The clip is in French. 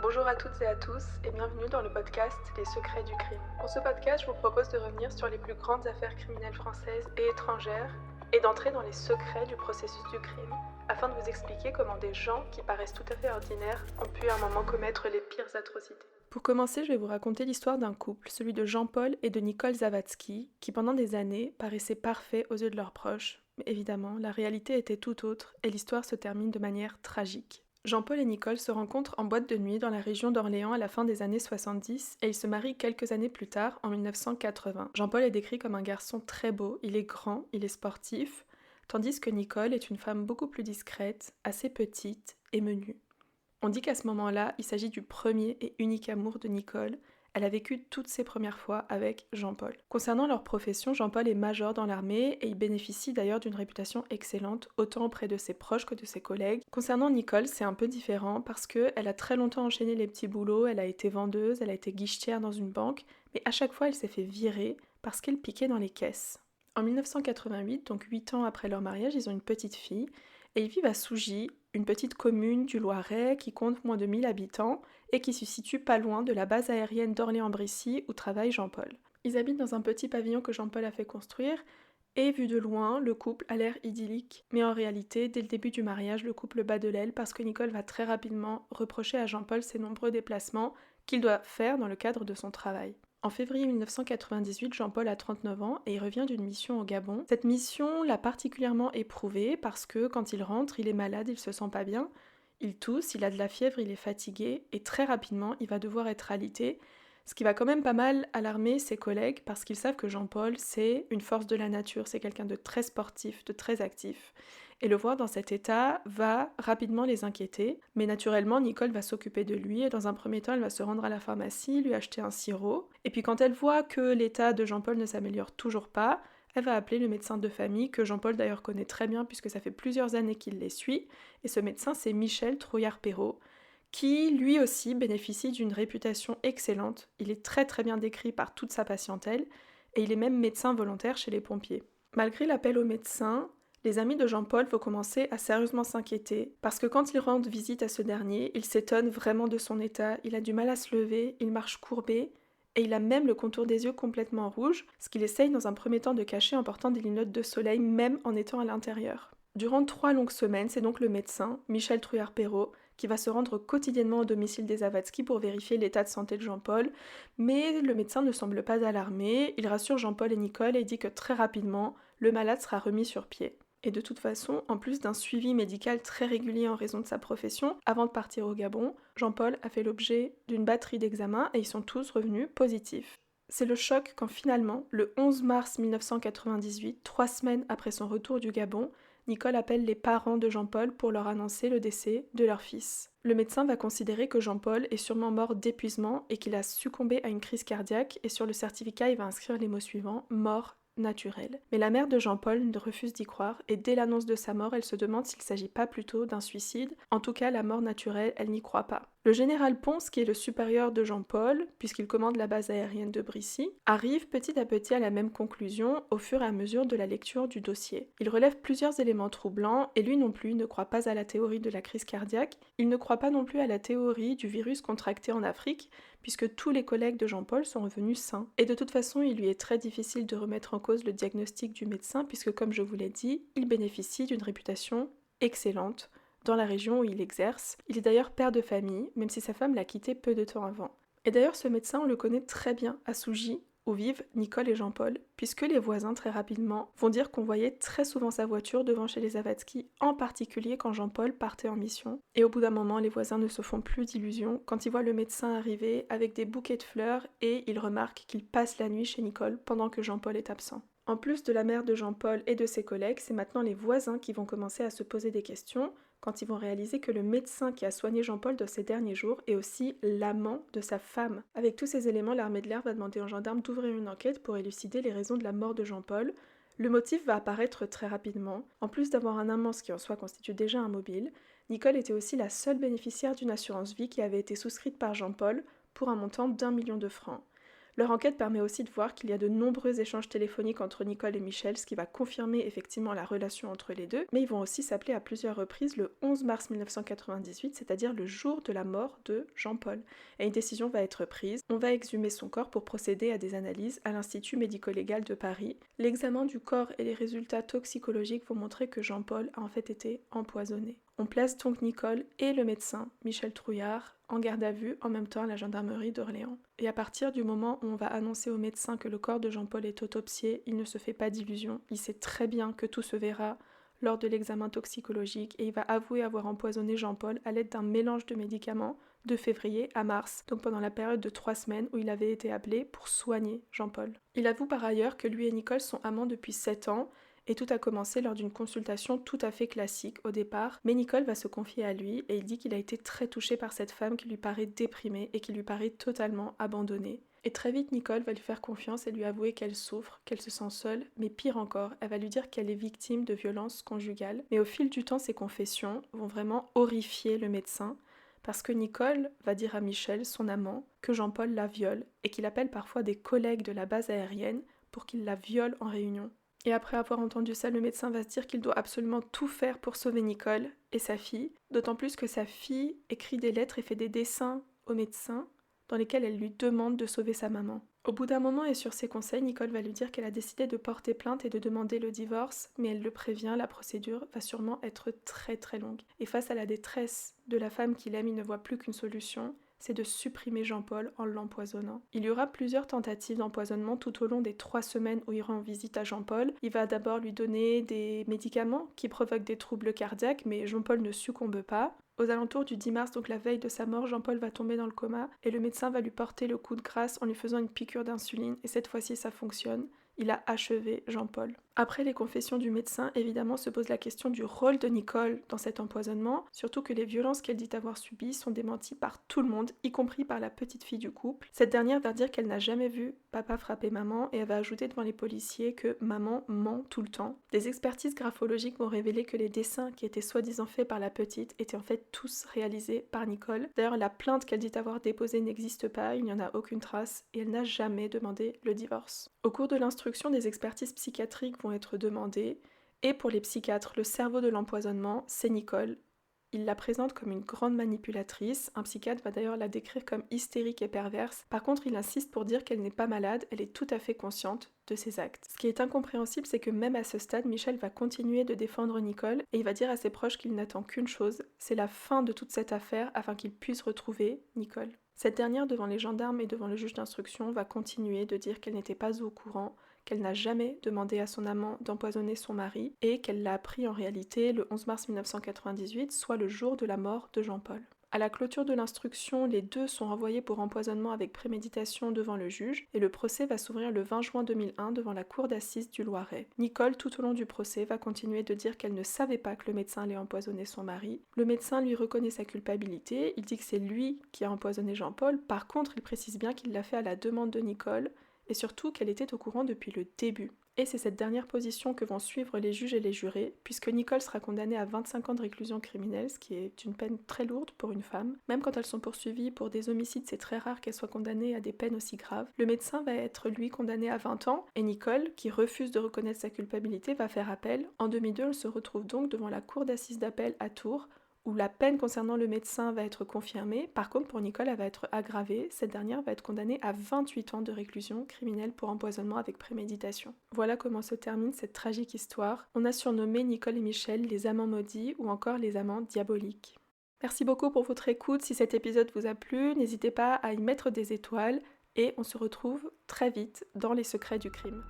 Bonjour à toutes et à tous et bienvenue dans le podcast Les secrets du crime. Pour ce podcast, je vous propose de revenir sur les plus grandes affaires criminelles françaises et étrangères et d'entrer dans les secrets du processus du crime afin de vous expliquer comment des gens qui paraissent tout à fait ordinaires ont pu à un moment commettre les pires atrocités. Pour commencer, je vais vous raconter l'histoire d'un couple, celui de Jean-Paul et de Nicole Zawadzki, qui pendant des années paraissaient parfaits aux yeux de leurs proches. Mais évidemment, la réalité était tout autre et l'histoire se termine de manière tragique. Jean-Paul et Nicole se rencontrent en boîte de nuit dans la région d'Orléans à la fin des années 70 et ils se marient quelques années plus tard, en 1980. Jean-Paul est décrit comme un garçon très beau, il est grand, il est sportif, tandis que Nicole est une femme beaucoup plus discrète, assez petite et menue. On dit qu'à ce moment-là, il s'agit du premier et unique amour de Nicole. Elle a vécu toutes ses premières fois avec Jean-Paul. Concernant leur profession, Jean-Paul est major dans l'armée et il bénéficie d'ailleurs d'une réputation excellente, autant auprès de ses proches que de ses collègues. Concernant Nicole, c'est un peu différent parce qu'elle a très longtemps enchaîné les petits boulots, elle a été vendeuse, elle a été guichetière dans une banque, mais à chaque fois elle s'est fait virer parce qu'elle piquait dans les caisses. En 1988, donc 8 ans après leur mariage, ils ont une petite fille et ils vivent à Sougy, une petite commune du Loiret qui compte moins de 1000 habitants et qui se situe pas loin de la base aérienne d'Orléans-Brissy où travaille Jean-Paul. Ils habitent dans un petit pavillon que Jean-Paul a fait construire et vu de loin, le couple a l'air idyllique. Mais en réalité, dès le début du mariage, le couple bat de l'aile parce que Nicole va très rapidement reprocher à Jean-Paul ses nombreux déplacements qu'il doit faire dans le cadre de son travail. En février 1998, Jean-Paul a 39 ans et il revient d'une mission au Gabon. Cette mission l'a particulièrement éprouvé parce que quand il rentre, il est malade, il se sent pas bien, il tousse, il a de la fièvre, il est fatigué et très rapidement, il va devoir être alité, ce qui va quand même pas mal alarmer ses collègues parce qu'ils savent que Jean-Paul, c'est une force de la nature, c'est quelqu'un de très sportif, de très actif. Et le voir dans cet état va rapidement les inquiéter, mais naturellement Nicole va s'occuper de lui et dans un premier temps elle va se rendre à la pharmacie, lui acheter un sirop, et puis quand elle voit que l'état de Jean-Paul ne s'améliore toujours pas, elle va appeler le médecin de famille, que Jean-Paul d'ailleurs connaît très bien puisque ça fait plusieurs années qu'il les suit, et ce médecin c'est Michel Trouillard-Perrault, qui lui aussi bénéficie d'une réputation excellente, il est très très bien décrit par toute sa patientèle, et il est même médecin volontaire chez les pompiers. Malgré l'appel au médecin, les amis de Jean-Paul vont commencer à sérieusement s'inquiéter, parce que quand ils rendent visite à ce dernier, ils s'étonnent vraiment de son état, il a du mal à se lever, il marche courbé, et il a même le contour des yeux complètement rouge, ce qu'il essaye dans un premier temps de cacher en portant des lunettes de soleil, même en étant à l'intérieur. Durant 3 longues semaines, c'est donc le médecin, Michel Trouillard-Perrault, qui va se rendre quotidiennement au domicile des Zawadzki pour vérifier l'état de santé de Jean-Paul, mais le médecin ne semble pas alarmé, il rassure Jean-Paul et Nicole et dit que très rapidement, le malade sera remis sur pied. Et de toute façon, en plus d'un suivi médical très régulier en raison de sa profession, avant de partir au Gabon, Jean-Paul a fait l'objet d'une batterie d'examens et ils sont tous revenus positifs. C'est le choc quand finalement, le 11 mars 1998, 3 semaines après son retour du Gabon, Nicole appelle les parents de Jean-Paul pour leur annoncer le décès de leur fils. Le médecin va considérer que Jean-Paul est sûrement mort d'épuisement et qu'il a succombé à une crise cardiaque et sur le certificat il va inscrire les mots suivants, mort naturel. Mais la mère de Jean-Paul refuse d'y croire et dès l'annonce de sa mort, elle se demande s'il ne s'agit pas plutôt d'un suicide. En tout cas, la mort naturelle, elle n'y croit pas. Le général Ponce, qui est le supérieur de Jean-Paul, puisqu'il commande la base aérienne de Brissy, arrive petit à petit à la même conclusion au fur et à mesure de la lecture du dossier. Il relève plusieurs éléments troublants et lui non plus ne croit pas à la théorie de la crise cardiaque, il ne croit pas non plus à la théorie du virus contracté en Afrique, puisque tous les collègues de Jean-Paul sont revenus sains. Et de toute façon, il lui est très difficile de remettre en cause le diagnostic du médecin, puisque comme je vous l'ai dit, il bénéficie d'une réputation excellente dans la région où il exerce. Il est d'ailleurs père de famille, même si sa femme l'a quitté peu de temps avant. Et d'ailleurs, ce médecin, on le connaît très bien à Sougy, où vivent Nicole et Jean-Paul, puisque les voisins, très rapidement, vont dire qu'on voyait très souvent sa voiture devant chez les Zawadzki, en particulier quand Jean-Paul partait en mission. Et au bout d'un moment, les voisins ne se font plus d'illusions quand ils voient le médecin arriver avec des bouquets de fleurs et ils remarquent qu'il passe la nuit chez Nicole pendant que Jean-Paul est absent. En plus de la mère de Jean-Paul et de ses collègues, c'est maintenant les voisins qui vont commencer à se poser des questions quand ils vont réaliser que le médecin qui a soigné Jean-Paul de ces derniers jours est aussi l'amant de sa femme. Avec tous ces éléments, l'armée de l'air va demander aux gendarmes d'ouvrir une enquête pour élucider les raisons de la mort de Jean-Paul. Le motif va apparaître très rapidement. En plus d'avoir un amant, ce qui en soi constitue déjà un mobile, Nicole était aussi la seule bénéficiaire d'une assurance vie qui avait été souscrite par Jean-Paul pour un montant d'1 million de francs. Leur enquête permet aussi de voir qu'il y a de nombreux échanges téléphoniques entre Nicole et Michel, ce qui va confirmer effectivement la relation entre les deux, mais ils vont aussi s'appeler à plusieurs reprises le 11 mars 1998, c'est-à-dire le jour de la mort de Jean-Paul. Et une décision va être prise, on va exhumer son corps pour procéder à des analyses à l'Institut médico-légal de Paris. L'examen du corps et les résultats toxicologiques vont montrer que Jean-Paul a en fait été empoisonné. On place donc Nicole et le médecin, Michel Trouillard, en garde à vue en même temps à la gendarmerie d'Orléans. Et à partir du moment où on va annoncer au médecin que le corps de Jean-Paul est autopsié, il ne se fait pas d'illusions, il sait très bien que tout se verra lors de l'examen toxicologique et il va avouer avoir empoisonné Jean-Paul à l'aide d'un mélange de médicaments de février à mars, donc pendant la période de 3 semaines où il avait été appelé pour soigner Jean-Paul. Il avoue par ailleurs que lui et Nicole sont amants depuis 7 ans et tout a commencé lors d'une consultation tout à fait classique au départ, mais Nicole va se confier à lui et il dit qu'il a été très touché par cette femme qui lui paraît déprimée et qui lui paraît totalement abandonnée. Et très vite, Nicole va lui faire confiance et lui avouer qu'elle souffre, qu'elle se sent seule, mais pire encore, elle va lui dire qu'elle est victime de violences conjugales. Mais au fil du temps, ces confessions vont vraiment horrifier le médecin, parce que Nicole va dire à Michel, son amant, que Jean-Paul la viole et qu'il appelle parfois des collègues de la base aérienne pour qu'ils la violent en réunion. Et après avoir entendu ça, le médecin va se dire qu'il doit absolument tout faire pour sauver Nicole et sa fille, d'autant plus que sa fille écrit des lettres et fait des dessins au médecin dans lesquels elle lui demande de sauver sa maman. Au bout d'un moment et sur ses conseils, Nicole va lui dire qu'elle a décidé de porter plainte et de demander le divorce, mais elle le prévient, la procédure va sûrement être très très longue. Et face à la détresse de la femme qu'il aime, il ne voit plus qu'une solution, c'est de supprimer Jean-Paul en l'empoisonnant. Il y aura plusieurs tentatives d'empoisonnement tout au long des 3 semaines où il rend visite à Jean-Paul. Il va d'abord lui donner des médicaments qui provoquent des troubles cardiaques, mais Jean-Paul ne succombe pas. Aux alentours du 10 mars, donc la veille de sa mort, Jean-Paul va tomber dans le coma et le médecin va lui porter le coup de grâce en lui faisant une piqûre d'insuline et cette fois-ci ça fonctionne. Il a achevé Jean-Paul. Après les confessions du médecin, évidemment se pose la question du rôle de Nicole dans cet empoisonnement, surtout que les violences qu'elle dit avoir subies sont démenties par tout le monde, y compris par la petite fille du couple. Cette dernière va dire qu'elle n'a jamais vu papa frapper maman et elle va ajouter devant les policiers que maman ment tout le temps. Des expertises graphologiques vont révéler que les dessins qui étaient soi-disant faits par la petite étaient en fait tous réalisés par Nicole. D'ailleurs, la plainte qu'elle dit avoir déposée n'existe pas, il n'y en a aucune trace et elle n'a jamais demandé le divorce. Au cours de l'instruction, des expertises psychiatriques vont être demandées et pour les psychiatres, le cerveau de l'empoisonnement, c'est Nicole. Il la présente comme une grande manipulatrice, un psychiatre va d'ailleurs la décrire comme hystérique et perverse. Par contre, il insiste pour dire qu'elle n'est pas malade, elle est tout à fait consciente de ses actes. Ce qui est incompréhensible, c'est que même à ce stade, Michel va continuer de défendre Nicole et il va dire à ses proches qu'il n'attend qu'une chose, c'est la fin de toute cette affaire afin qu'il puisse retrouver Nicole. Cette dernière, devant les gendarmes et devant le juge d'instruction, va continuer de dire qu'elle n'était pas au courant, qu'elle n'a jamais demandé à son amant d'empoisonner son mari et qu'elle l'a appris en réalité le 11 mars 1998, soit le jour de la mort de Jean-Paul. À la clôture de l'instruction, les deux sont renvoyés pour empoisonnement avec préméditation devant le juge et le procès va s'ouvrir le 20 juin 2001 devant la cour d'assises du Loiret. Nicole, tout au long du procès, va continuer de dire qu'elle ne savait pas que le médecin allait empoisonner son mari. Le médecin lui reconnaît sa culpabilité, il dit que c'est lui qui a empoisonné Jean-Paul, par contre il précise bien qu'il l'a fait à la demande de Nicole et surtout qu'elle était au courant depuis le début. Et c'est cette dernière position que vont suivre les juges et les jurés, puisque Nicole sera condamnée à 25 ans de réclusion criminelle, ce qui est une peine très lourde pour une femme. Même quand elles sont poursuivies pour des homicides, c'est très rare qu'elles soient condamnées à des peines aussi graves. Le médecin va être, lui, condamné à 20 ans, et Nicole, qui refuse de reconnaître sa culpabilité, va faire appel. En 2002, elle se retrouve donc devant la cour d'assises d'appel à Tours, où la peine concernant le médecin va être confirmée. Par contre, pour Nicole, elle va être aggravée. Cette dernière va être condamnée à 28 ans de réclusion criminelle pour empoisonnement avec préméditation. Voilà comment se termine cette tragique histoire. On a surnommé Nicole et Michel les amants maudits ou encore les amants diaboliques. Merci beaucoup pour votre écoute. Si cet épisode vous a plu, n'hésitez pas à y mettre des étoiles et on se retrouve très vite dans les secrets du crime.